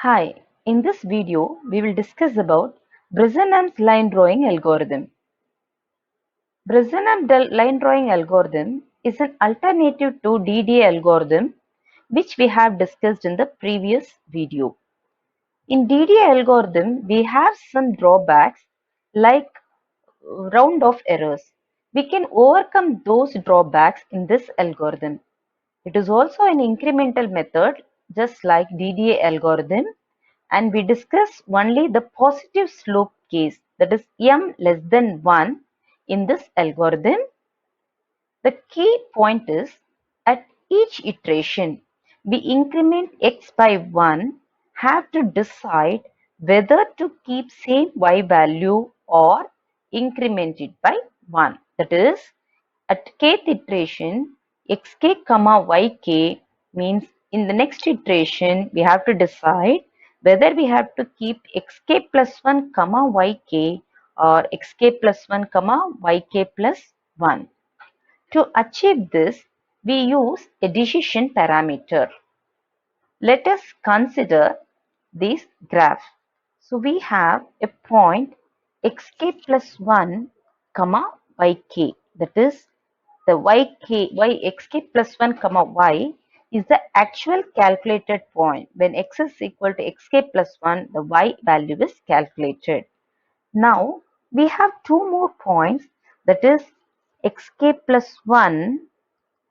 Hi, in this video we will discuss about Bresenham's line drawing algorithm. Line drawing algorithm is an alternative to DDA algorithm which we have discussed in the previous video. In DDA algorithm we have some drawbacks like round off errors. We can overcome those drawbacks in this algorithm. It is also an incremental method just like DDA algorithm, and we discuss only the positive slope case, that is m less than 1 in this algorithm. The key point is at each iteration we increment x by 1, have to decide whether to keep same y value or increment it by 1. That is, at kth iteration xk comma yk means in the next iteration we have to decide whether we have to keep xk plus 1 comma yk or xk plus 1 comma yk plus 1. To achieve this, we use a decision parameter. Let us consider this graph. So we have a point xk plus 1 comma yk, that is the xk plus 1 comma y is the actual calculated point. When x is equal to xk plus 1, the y value is calculated. Now we have two more points, that is xk plus 1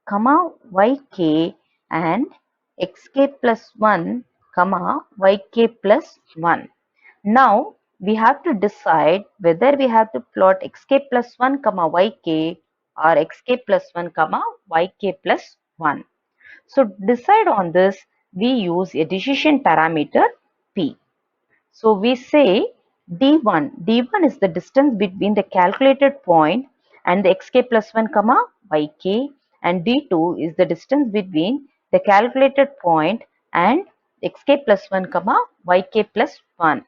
comma yk and xk plus 1 comma yk plus 1. Now we have to decide whether we have to plot xk plus 1 comma yk or xk plus 1 comma yk plus 1. So decide on this, we use a decision parameter p. So we say d1 is the distance between the calculated point and the xk plus 1 comma yk, and d2 is the distance between the calculated point and xk plus 1 comma yk plus 1,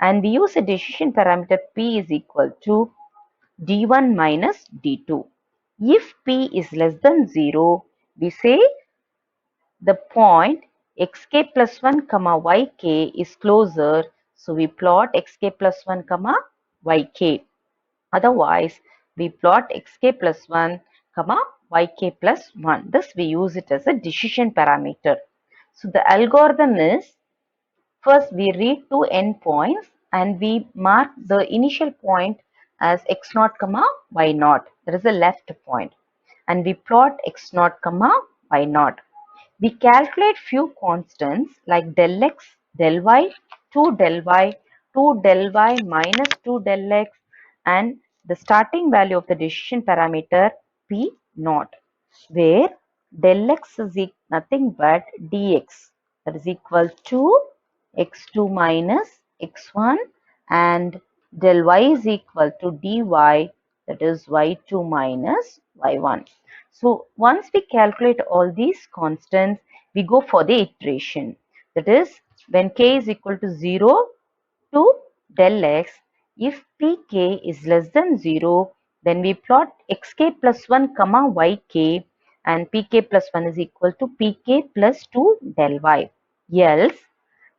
and we use a decision parameter p is equal to d1 minus d2. If p is less than 0, we say the point xk plus 1 comma yk is closer, so we plot xk plus 1 comma yk. Otherwise, we plot xk plus 1 comma yk plus 1. Thus, we use it as a decision parameter. So the algorithm is, first we read two endpoints and we mark the initial point as x naught comma y naught. That is the left point. And we plot x naught comma y naught. We calculate few constants like del x, del y, 2 del y, 2 del y minus 2 del x, and the starting value of the decision parameter p naught, where del x is nothing but dx, that is equal to x2 minus x1, and del y is equal to dy, that is y2 minus y1. So once we calculate all these constants, we go for the iteration. That is, when k is equal to 0 to del x, if pk is less than 0, then we plot xk plus 1 comma yk, and pk plus 1 is equal to pk plus 2 del y. Else,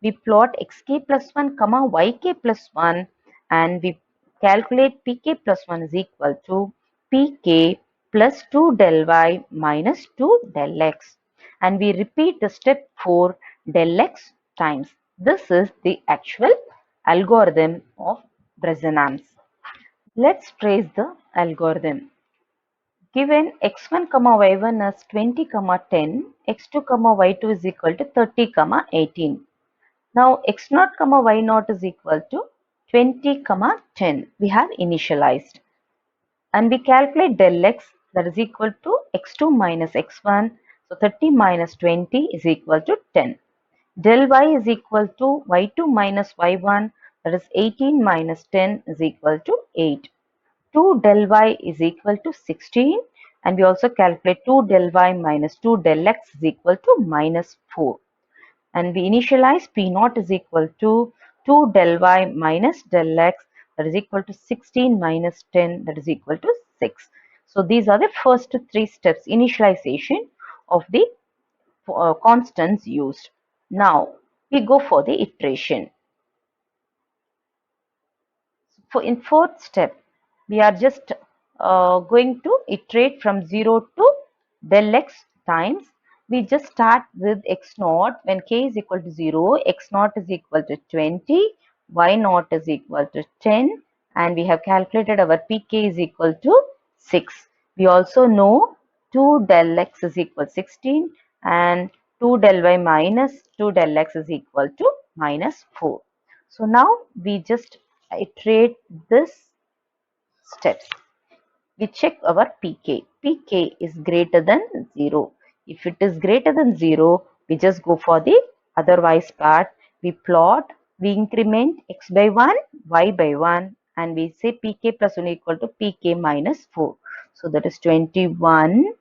we plot xk plus 1 comma yk plus 1, and we calculate pk plus 1 is equal to pk plus 2 del y minus 2 del x, and we repeat the step 4 del x times. This is the actual algorithm of Bresenham's. Let's trace the algorithm. Given x1 comma y1 as 20 comma 10, x2 comma y2 is equal to 30 comma 18. Now x0 comma y0 is equal to 20 comma 10. We have initialized, and we calculate del x, that is equal to x2 minus x1. So 30 minus 20 is equal to 10. Del y is equal to y2 minus y1, that is 18 minus 10 is equal to 8. 2 del y is equal to 16, and we also calculate 2 del y minus 2 del x is equal to minus 4. And we initialize p naught is equal to 2 del y minus del x, that is equal to 16 minus 10, that is equal to 6. So these are the first three steps, initialization of the constants used. Now we go for the iteration. In fourth step, we are just going to iterate from 0 to del x times. We just start with x naught when k is equal to 0, x naught is equal to 20, y naught is equal to 10, and we have calculated our pk is equal to 6. We also know 2 del x is equal to 16 and 2 del y minus 2 del x is equal to minus 4. So now we just iterate this steps. We check our pk. Pk is greater than 0. If it is greater than 0, we just go for the otherwise part. We plot, we increment x by 1, y by 1, and we say pk plus 1 equal to pk minus 4. So that is 21,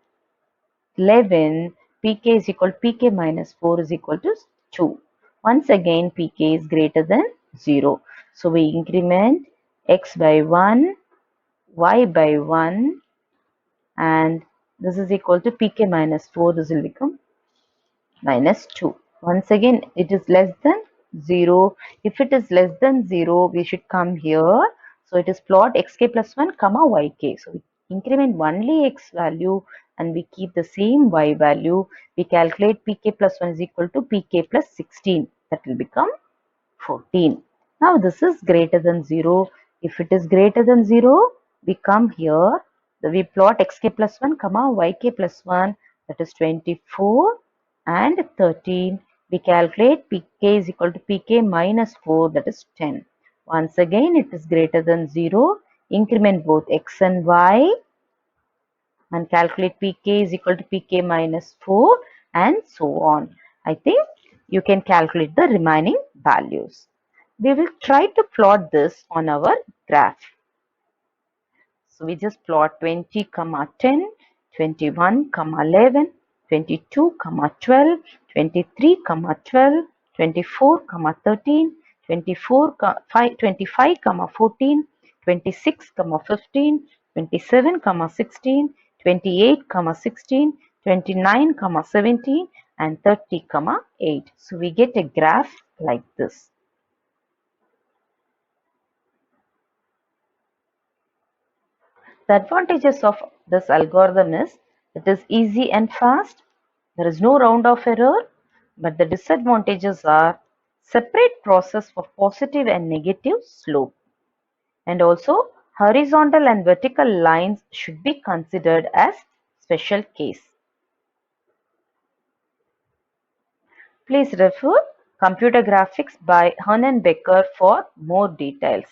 11, pk is equal to pk minus 4 is equal to 2. Once again, pk is greater than 0. So we increment x by 1, y by 1, and this is equal to pk minus 4. This will become minus 2. Once again, it is less than 0. If it is less than 0, we should come here. So it is plot xk plus 1 comma yk. So we increment only x value and we keep the same y value. We calculate pk plus 1 is equal to pk plus 16. That will become 14. Now this is greater than 0. If it is greater than 0, we come here. We plot xk plus 1 comma yk plus 1, that is 24 and 13. We calculate pk is equal to pk minus 4, that is 10. Once again, it is greater than 0. Increment both x and y and calculate pk is equal to pk minus 4 and so on. I think you can calculate the remaining values. We will try to plot this on our graph. So we just plot 20, 10, 21, 11, 22, 12, 23, 12, 24, 13, 24, 25, 14, 26, 15, 27, 16, 28, 16, 29, 17, and 30, 8. So we get a graph like this. The advantages of this algorithm is it is easy and fast. There is no round of error, but the disadvantages are separate process for positive and negative slope. And also horizontal and vertical lines should be considered as special case. Please refer Computer Graphics by Becker for more details.